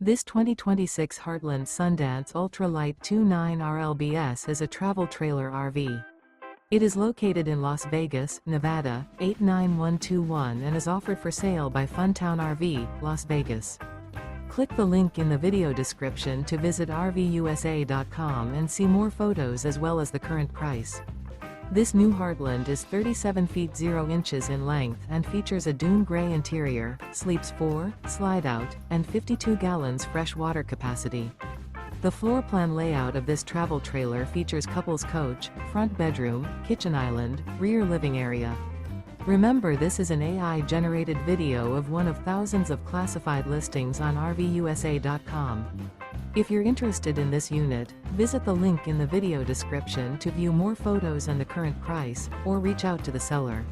This 2026 Heartland Sundance Ultra-Lite 29 RLBS is a travel trailer RV. It is located in Las Vegas, Nevada, 89121 and is offered for sale by Funtown RV, Las Vegas. Click the link in the video description to visit RVUSA.com and see more photos as well as the current price. This new Heartland is 37 feet 0 inches in length and features a DUNE GRAY interior, sleeps 4, slide-out, and 52 gallons fresh water capacity. The floor plan layout of this travel trailer features couples coach, front bedroom, kitchen island, rear living area. Remember, this is an AI-generated video of one of thousands of classified listings on RVUSA.com. If you're interested in this unit, visit the link in the video description to view more photos and the current price, or reach out to the seller.